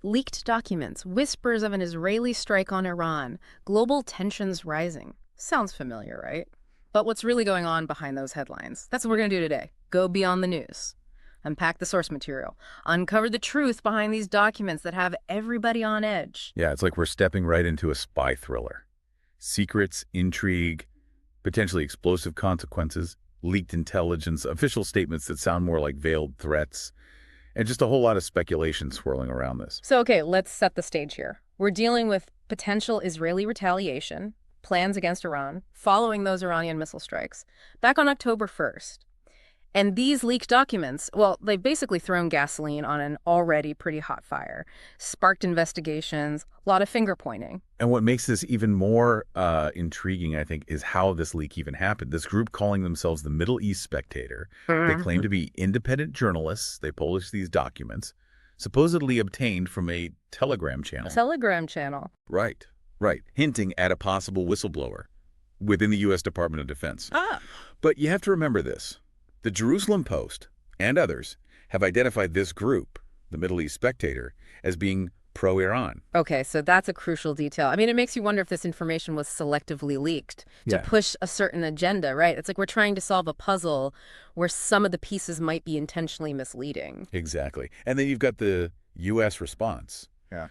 Leaked documents, whispers of an Israeli strike on Iran, global tensions rising. Sounds familiar, right? But what's really going on behind those headlines? That's what we're going to do today. Go beyond the news. Unpack the source material. Uncover the truth behind these documents that have everybody on edge. Yeah, it's like we're stepping right into a spy thriller. Secrets, intrigue, potentially explosive consequences, leaked intelligence, official statements that sound more like veiled threats, and just a whole lot of speculation swirling around this. So, okay, let's set the stage here. We're dealing with potential Israeli retaliation, plans against Iran, following those Iranian missile strikes, back on October 1st. And these leaked documents, well, they've basically thrown gasoline on an already pretty hot fire, sparked investigations, a lot of finger-pointing. And what makes this even more intriguing, I think, is how this leak even happened. This group calling themselves the Middle East Spectator, they claim to be independent journalists. They publish these documents, supposedly obtained from a Telegram channel. A Telegram channel. Right, right. Hinting at a possible whistleblower within the U.S. Department of Defense. But you have to remember this. The Jerusalem Post and others have identified this group, the Middle East Spectator, as being pro-Iran. Okay, so that's a crucial detail. I mean, it makes you wonder if this information was selectively leaked to push a certain agenda, right? It's like we're trying to solve a puzzle where some of the pieces might be intentionally misleading. Exactly. And then you've got the U.S. response,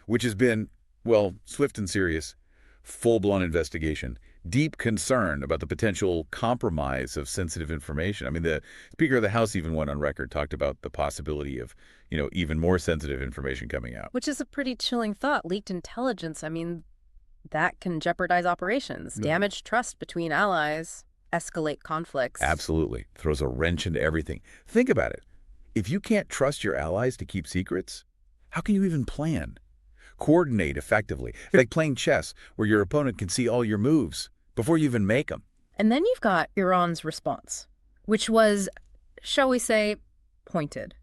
which has been, well, swift and serious, full-blown investigation. Deep concern about the potential compromise of sensitive information. I mean, the Speaker of the House even went on record, talked about the possibility of, even more sensitive information coming out. Which is a pretty chilling thought. Leaked intelligence, I mean, that can jeopardize operations, damage trust between allies, escalate conflicts. Absolutely. Throws a wrench into everything. Think about it. If you can't trust your allies to keep secrets, how can you even plan? Coordinate effectively. It's like playing chess, where your opponent can see all your moves before you even make them. And then you've got Iran's response, which was, shall we say, pointed.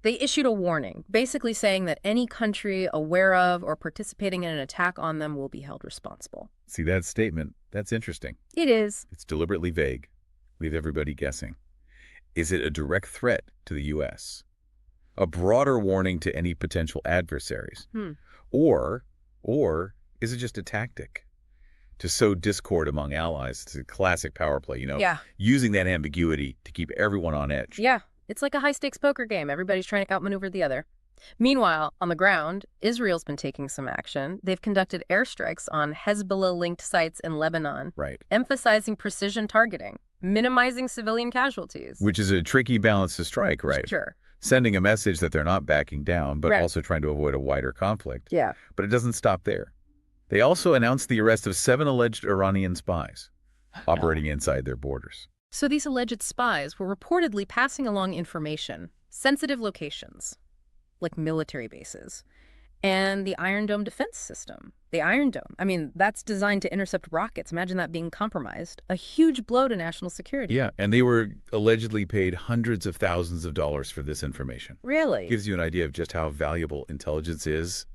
They issued a warning, basically saying that any country aware of or participating in an attack on them will be held responsible. See, that statement, that's interesting. It is. It's deliberately vague. Leave everybody guessing. Is it a direct threat to the U.S.? A broader warning to any potential adversaries? Or is it just a tactic to sow discord among allies? It's a classic power play, using that ambiguity to keep everyone on edge. Yeah, it's like a high-stakes poker game. Everybody's trying to outmaneuver the other. Meanwhile, on the ground, Israel's been taking some action. They've conducted airstrikes on Hezbollah-linked sites in Lebanon, emphasizing precision targeting, minimizing civilian casualties. Which is a tricky balance to strike, right? Sure. Sending a message that they're not backing down, but also trying to avoid a wider conflict. Yeah. But it doesn't stop there. They also announced the arrest of 7 alleged Iranian spies operating inside their borders. So these alleged spies were reportedly passing along information, sensitive locations, like military bases, and the Iron Dome defense system. The Iron Dome, I mean, that's designed to intercept rockets. Imagine that being compromised. A huge blow to national security. Yeah, and they were allegedly paid hundreds of thousands of dollars for this information. Really? Gives you an idea of just how valuable intelligence is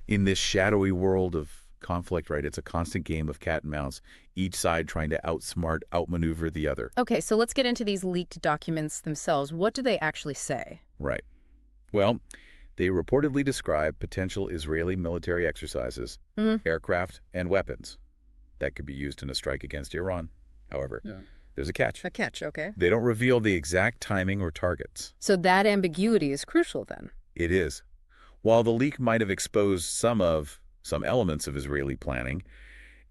in this shadowy world of conflict, right? It's a constant game of cat and mouse, each side trying to outsmart, outmaneuver the other. Okay, so let's get into these leaked documents themselves. What do they actually say? Right. Well, they reportedly describe potential Israeli military exercises, aircraft, and weapons that could be used in a strike against Iran. However, there's a catch. A catch, okay. They don't reveal the exact timing or targets. So that ambiguity is crucial then. It is. While the leak might have exposed some elements of Israeli planning,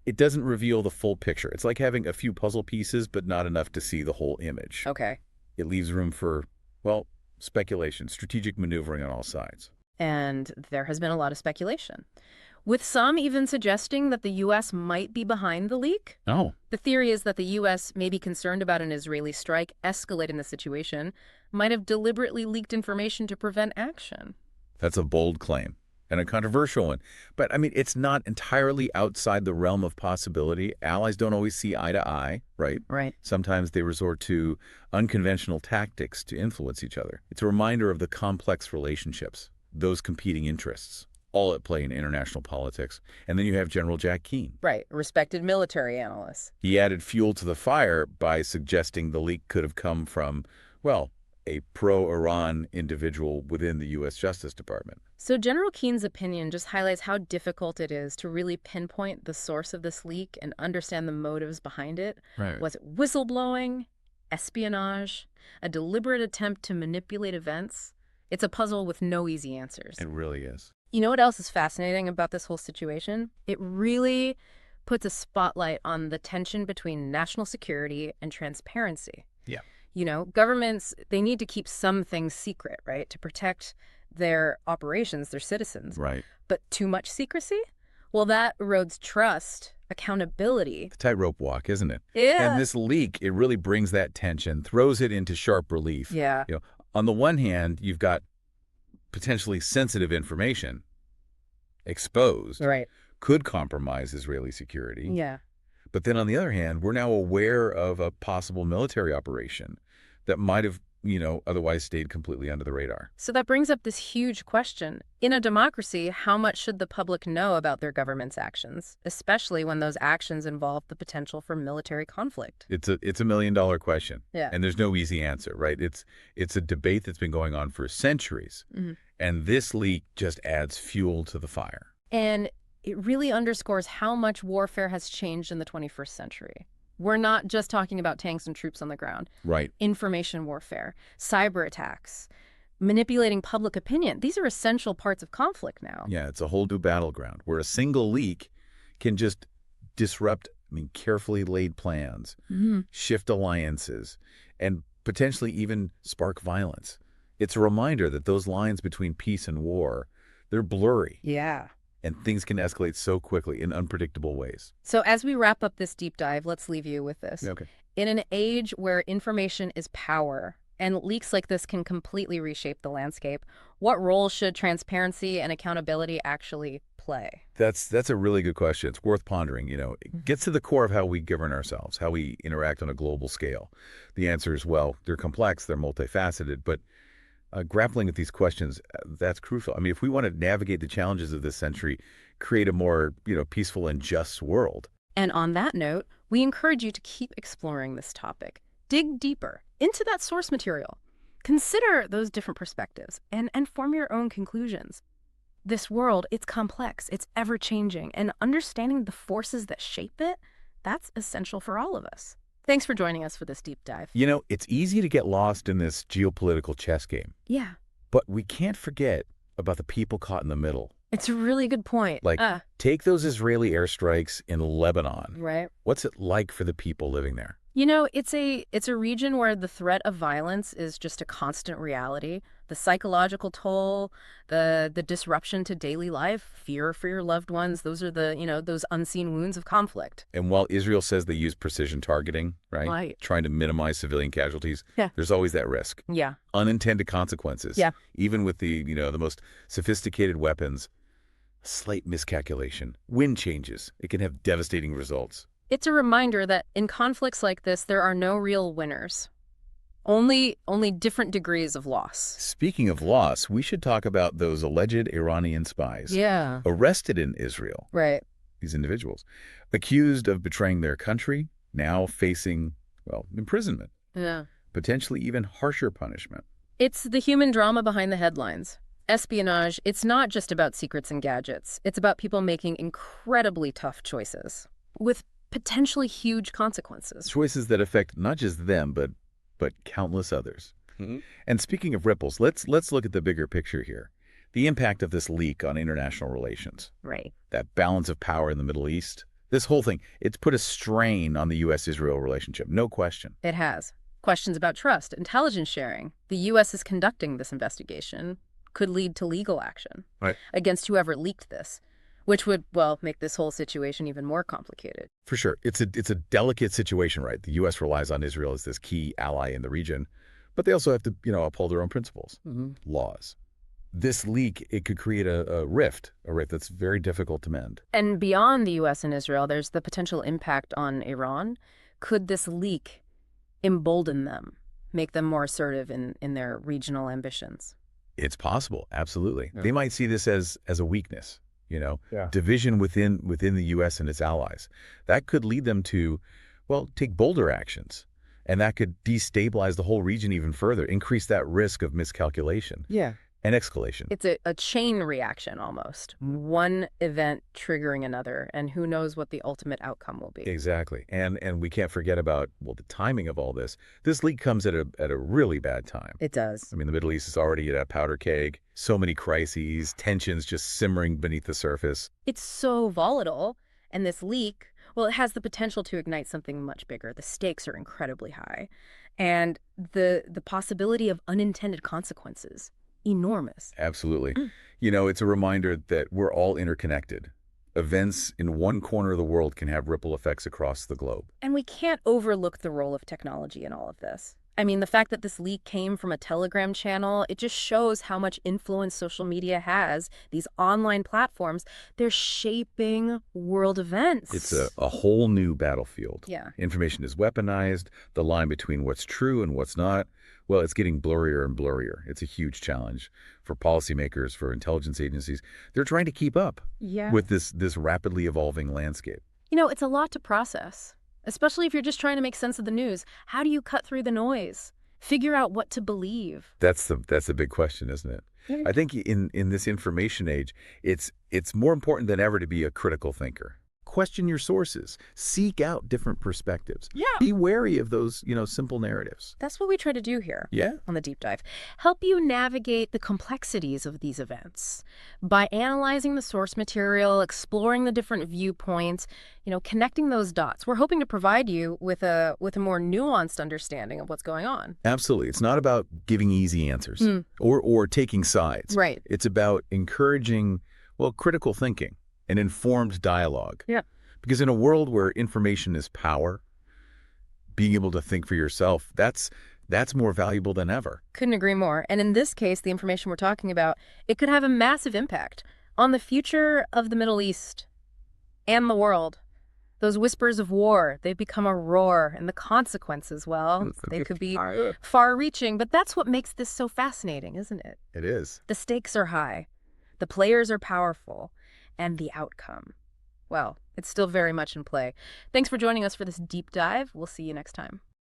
it doesn't reveal the full picture. It's like having a few puzzle pieces, but not enough to see the whole image. Okay. It leaves room for, well, speculation, strategic maneuvering on all sides. And there has been a lot of speculation, with some even suggesting that the U.S. might be behind the leak. Oh. The theory is that the U.S. may be concerned about an Israeli strike escalating the situation, might have deliberately leaked information to prevent action. That's a bold claim and a controversial one. But, I mean, it's not entirely outside the realm of possibility. Allies don't always see eye to eye, right? Right. Sometimes they resort to unconventional tactics to influence each other. It's a reminder of the complex relationships, those competing interests, all at play in international politics. And then you have General Jack Keane. Right, a respected military analyst. He added fuel to the fire by suggesting the leak could have come from, well, a pro-Iran individual within the U.S. Justice Department. So General Keene's opinion just highlights how difficult it is to really pinpoint the source of this leak and understand the motives behind it. Right. Was it whistleblowing, espionage, a deliberate attempt to manipulate events? It's a puzzle with no easy answers. It really is. You know what else is fascinating about this whole situation? It really puts a spotlight on the tension between national security and transparency. Yeah. You know, governments, they need to keep some things secret, right, to protect their operations, their citizens. Right. But too much secrecy? Well, that erodes trust, accountability. The tightrope walk, isn't it? Yeah. And this leak, it really brings that tension, throws it into sharp relief. Yeah. You know, on the one hand, you've got potentially sensitive information exposed, Right. could compromise Israeli security. Yeah. But then on the other hand, we're now aware of a possible military operation that might have, otherwise stayed completely under the radar. So that brings up this huge question. In a democracy, how much should the public know about their government's actions, especially when those actions involve the potential for military conflict? It's a $1 million question. Yeah. And there's no easy answer, right? It's a debate that's been going on for centuries. Mm-hmm. And this leak just adds fuel to the fire. And it really underscores how much warfare has changed in the 21st century. We're not just talking about tanks and troops on the ground. Right. Information warfare, cyber attacks, manipulating public opinion. These are essential parts of conflict now. Yeah, it's a whole new battleground where a single leak can just disrupt, carefully laid plans, shift alliances, and potentially even spark violence. It's a reminder that those lines between peace and war, they're blurry. Yeah. And things can escalate so quickly in unpredictable ways. So as we wrap up this deep dive, let's leave you with this. Okay. In an age where information is power and leaks like this can completely reshape the landscape, what role should transparency and accountability actually play? That's a really good question. It's worth pondering. It gets to the core of how we govern ourselves, how we interact on a global scale. The answer is, well, they're complex, they're multifaceted, but grappling with these questions, that's crucial. If we want to navigate the challenges of this century, create a more, peaceful and just world. And on that note, we encourage you to keep exploring this topic. Dig deeper into that source material. Consider those different perspectives and form your own conclusions. This world, it's complex, it's ever-changing, and understanding the forces that shape it, that's essential for all of us. Thanks for joining us for this deep dive. It's easy to get lost in this geopolitical chess game. Yeah. But we can't forget about the people caught in the middle. It's a really good point. Take those Israeli airstrikes in Lebanon. Right. What's it like for the people living there? It's a region where the threat of violence is just a constant reality. The psychological toll, the disruption to daily life, fear for your loved ones, those are those unseen wounds of conflict. And while Israel says they use precision targeting, right? Trying to minimize civilian casualties, there's always that risk. Yeah. Unintended consequences. Yeah. Even with the most sophisticated weapons, slight miscalculation, wind changes, it can have devastating results. It's a reminder that in conflicts like this, there are no real winners. Only different degrees of loss. Speaking of loss, we should talk about those alleged Iranian spies. Yeah. Arrested in Israel. Right. These individuals. Accused of betraying their country, now facing, imprisonment. Yeah. Potentially even harsher punishment. It's the human drama behind the headlines. Espionage, it's not just about secrets and gadgets. It's about people making incredibly tough choices with potentially huge consequences. Choices that affect not just them, but countless others. And speaking of ripples, let's look at the bigger picture here. The impact of this leak on international relations. Right. That balance of power in the Middle East. This whole thing, it's put a strain on the U.S.-Israel relationship, no question. It has. Questions about trust, intelligence sharing. The U.S. is conducting this investigation. Could lead to legal action against whoever leaked this, which would, make this whole situation even more complicated. For sure. It's a delicate situation, right? The U.S. relies on Israel as this key ally in the region, but they also have to, uphold their own principles, laws. This leak, it could create a rift that's very difficult to mend. And beyond the U.S. and Israel, there's the potential impact on Iran. Could this leak embolden them, make them more assertive in their regional ambitions? It's possible, absolutely. Yeah. They might see this as a weakness, Yeah. division within the U.S. and its allies. That could lead them to, take bolder actions. And that could destabilize the whole region even further, increase that risk of miscalculation. Yeah. and escalation. It's a chain reaction almost. One event triggering another, and who knows what the ultimate outcome will be. Exactly. And we can't forget about, well, the timing of all this. This leak comes at a really bad time. It does. I mean, the Middle East is already at a powder keg. So many crises, tensions just simmering beneath the surface. It's so volatile, and this leak, well, it has the potential to ignite something much bigger. The stakes are incredibly high, and the possibility of unintended consequences, enormous. Absolutely. You know, it's a reminder that we're all interconnected. Events in one corner of the world can have ripple effects across the globe. And we can't overlook the role of technology in all of this. I mean, the fact that this leak came from a Telegram channel, it just shows how much influence social media has. These online platforms, they're shaping world events. It's a whole new battlefield. Yeah. Information is weaponized. The line between what's true and what's not, well, it's getting blurrier and blurrier. It's a huge challenge for policymakers, for intelligence agencies. They're trying to keep up with this rapidly evolving landscape. You know, it's a lot to process, especially if you're just trying to make sense of the news. How do you cut through the noise? Figure out what to believe? That's the big question, isn't it? I think in this information age, it's more important than ever to be a critical thinker. Question your sources. Seek out different perspectives. Yeah. Be wary of those, simple narratives. That's what we try to do here. Yeah. On the deep dive. Help you navigate the complexities of these events by analyzing the source material, exploring the different viewpoints, connecting those dots. We're hoping to provide you with a more nuanced understanding of what's going on. Absolutely. It's not about giving easy answers or taking sides. Right. It's about encouraging, critical thinking and informed dialogue. Yeah. Because in a world where information is power, being able to think for yourself, that's more valuable than ever. Couldn't agree more. And in this case, the information we're talking about, it could have a massive impact on the future of the Middle East and the world. Those whispers of war, they've become a roar, and the consequences, well, they could be far-reaching, but that's what makes this so fascinating, isn't it? It is. The stakes are high, the players are powerful, and the outcome, well, it's still very much in play. Thanks for joining us for this deep dive. We'll see you next time.